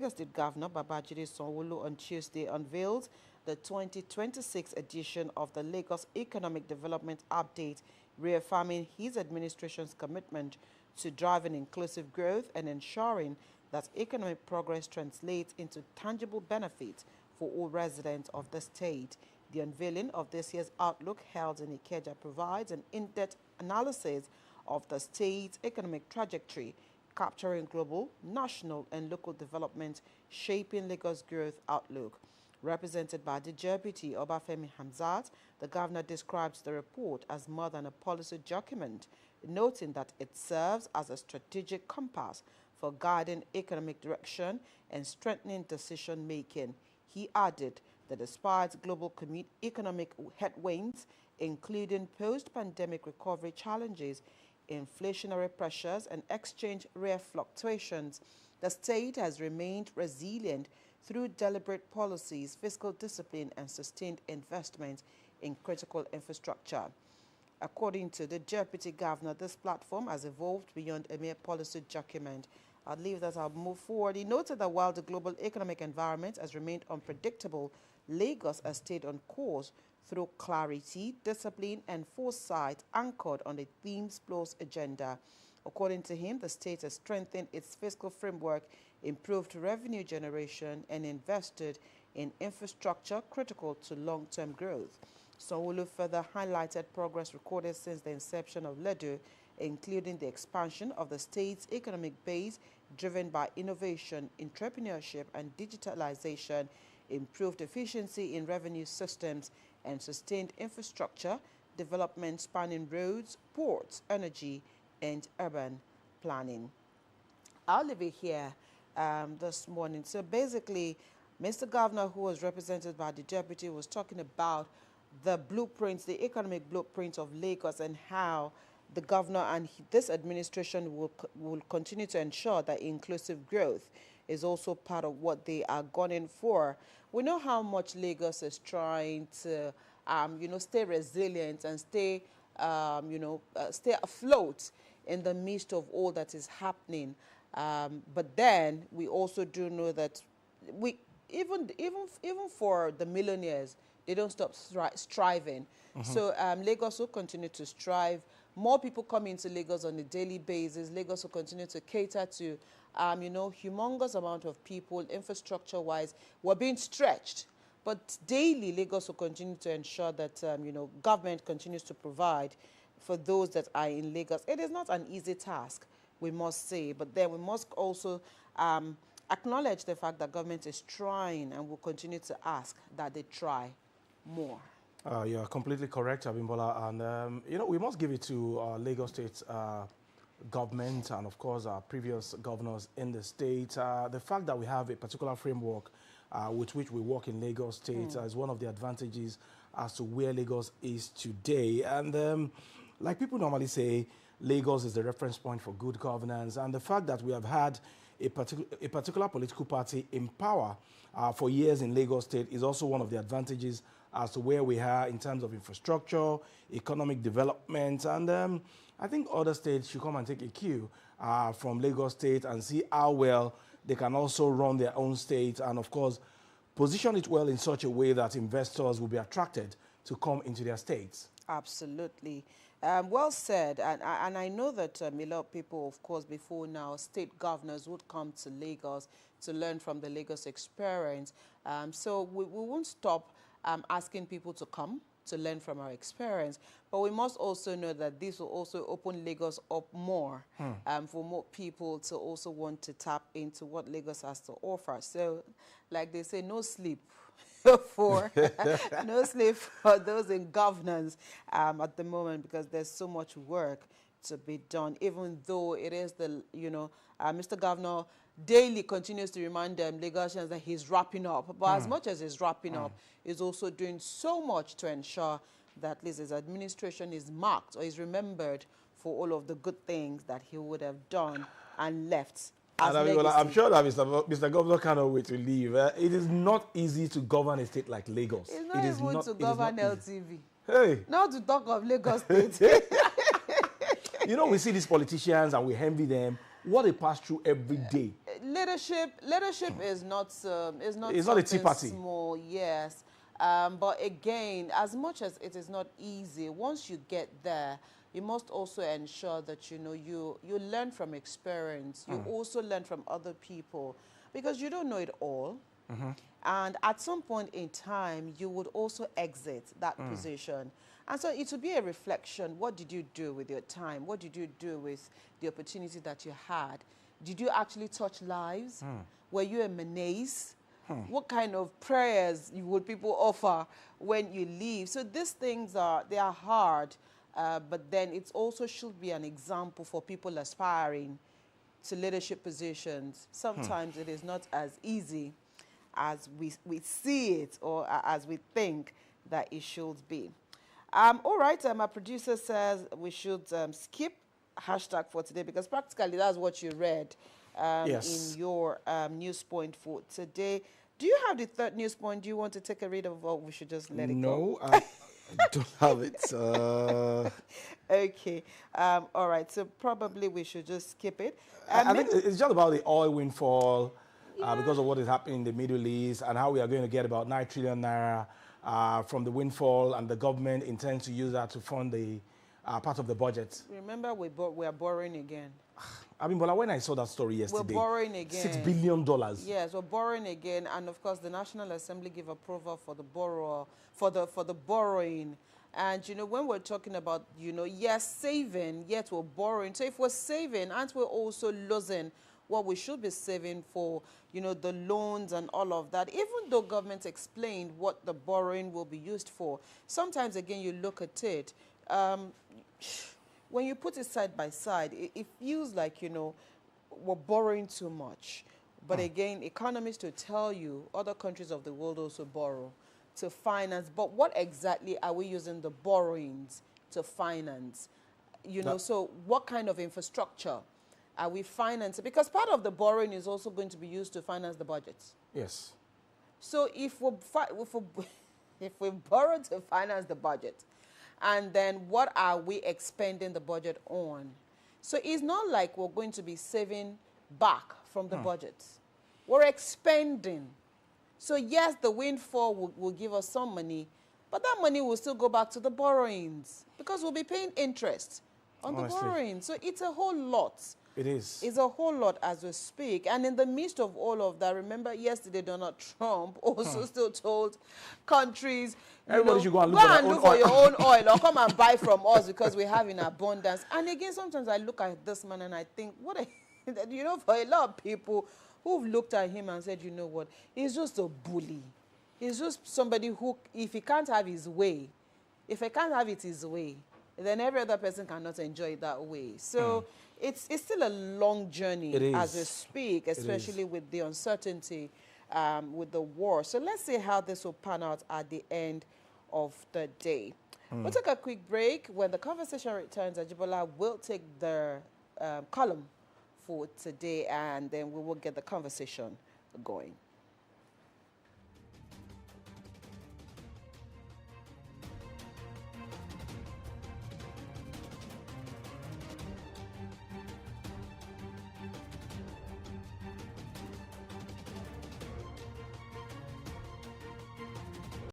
Lagos State Governor Babajide Sanwo-Olu on Tuesday unveiled the 2026 edition of the Lagos Economic Development Update, reaffirming his administration's commitment to driving inclusive growth and ensuring that economic progress translates into tangible benefits for all residents of the state. The unveiling of this year's outlook held in Ikeja provides an in-depth analysis of the state's economic trajectory, capturing global, national, and local development, shaping Lagos' growth outlook. Represented by the Deputy Obafemi Hamzat, the governor describes the report as more than a policy document, noting that it serves as a strategic compass for guiding economic direction and strengthening decision-making. He added that despite global economic headwinds, including post-pandemic recovery challenges, inflationary pressures, and exchange rate fluctuations, the state has remained resilient through deliberate policies, fiscal discipline, and sustained investment in critical infrastructure. According to the Deputy Governor, this platform has evolved beyond a mere policy document. I'll leave that, I'll move forward. He noted that while the global economic environment has remained unpredictable, Lagos has stayed on course through clarity, discipline, and foresight anchored on the Themes Plus agenda. According to him, the state has strengthened its fiscal framework, improved revenue generation, and invested in infrastructure critical to long-term growth. Sanwo-Olu further highlighted progress recorded since the inception of LEDO, including the expansion of the state's economic base driven by innovation, entrepreneurship, and digitalization, improved efficiency in revenue systems, and sustained infrastructure development spanning roads, ports, energy, and urban planning. I'll leave it here this morning. So basically, Mr. Governor, who was represented by the deputy, was talking about the blueprints, the economic blueprint of Lagos, and how the governor and this administration will continue to ensure that inclusive growth is also part of what they are gunning for. We know how much Lagos is trying to, stay resilient and stay, stay afloat in the midst of all that is happening. But then we also do know that even for the millionaires, they don't stop striving. So Lagos will continue to strive. More people come into Lagos on a daily basis. Lagos will continue to cater to, humongous amount of people, infrastructure-wise. We're being stretched. But daily, Lagos will continue to ensure that, government continues to provide for those that are in Lagos. It is not an easy task, we must say. But then we must also acknowledge the fact that government is trying and will continue to ask that they try more. You're completely correct, Abimbola. And, we must give it to Lagos State government and, of course, our previous governors in the state. The fact that we have a particular framework with which we work in Lagos State is one of the advantages as to where Lagos is today. And like people normally say, Lagos is the reference point for good governance. And the fact that we have had a particular political party in power for years in Lagos State is also one of the advantages as to where we are in terms of infrastructure, economic development. And I think other states should come and take a cue from Lagos State and see how well they can also run their own state and, of course, position it well in such a way that investors will be attracted to come into their states. Absolutely. Well said. And I know that a lot of people, of course, before now, state governors would come to Lagos to learn from the Lagos experience. So we won't stop asking people to come to learn from our experience. But we must also know that this will also open Lagos up more for more people to also want to tap into what Lagos has to offer. So, like they say, no sleep for no sleep for those in governance at the moment, because there's so much work to be done, even though it is the, Mr. Governor daily continues to remind them, Lagosians, that he's wrapping up. But as much as he's wrapping up, he's also doing so much to ensure that at least his administration is marked or is remembered for all of the good things that he would have done and left. And I'm sure that Mr. Governor cannot wait to leave. It is not easy to govern a state like Lagos. It's not even to govern LTV. Hey. Not to talk of Lagos State. We see these politicians and we envy them what they pass through every day. Leadership is not It's not a something tea party. small, yes. But again, as much as it is not easy, once you get there, you must also ensure that you learn from experience. You also learn from other people, because you don't know it all. And at some point in time, you would also exit that position. And so it will be a reflection. What did you do with your time? What did you do with the opportunity that you had? Did you actually touch lives? Were you a menace? What kind of prayers would people offer when you leave? So these things they are hard, but then it also should be an example for people aspiring to leadership positions. Sometimes it is not as easy as we see it, or as we think that it should be. All right, our producer says we should skip hashtag for today, because practically that's what you read Yes. in your news point for today. Do you have the third news point? Do you want to take a read of, or we should just let it go? No, I don't have it. Okay. All right. So probably we should just skip it. I think it's just about the oil windfall because of what is happening in the Middle East, and how we are going to get about 9 trillion naira from the windfall, and the government intends to use that to fund the part of the budget. Remember, we are borrowing again. I mean, but when I saw that story yesterday, We're borrowing again. $6 billion. Yes, we're borrowing again, and of course, the National Assembly gave approval for the borrower for the borrowing. And when we're talking about yes, saving, yet we're borrowing. So if we're saving, aren't we also losing what we should be saving for the loans and all of that? Even though government explained what the borrowing will be used for, sometimes again you look at it. When you put it side by side, it feels like, we're borrowing too much. But again, economists will tell you other countries of the world also borrow to finance. But what exactly are we using the borrowings to finance? So what kind of infrastructure are we financing? Because part of the borrowing is also going to be used to finance the budgets. Yes. So if we borrow to finance the budget, and then what are we expending the budget on? So it's not like we're going to be saving back from the budget. We're expending. So yes, the windfall will give us some money, but that money will still go back to the borrowings, because we'll be paying interest on the borrowing. So it's a whole lot. It is. It's a whole lot as we speak. And in the midst of all of that, remember yesterday Donald Trump also still told countries, everybody should go and look for your own oil, or come and buy from us because we have in abundance. And again, sometimes I look at this man and I think, for a lot of people who've looked at him and said, what, he's just a bully. He's just somebody who, if he can't have his way, if he can't have it his way, then every other person cannot enjoy it that way. So it's still a long journey as we speak, especially with the uncertainty with the war. So let's see how this will pan out at the end of the day. We'll take a quick break. When the conversation returns, Ajibola will take the column for today, and then we will get the conversation going.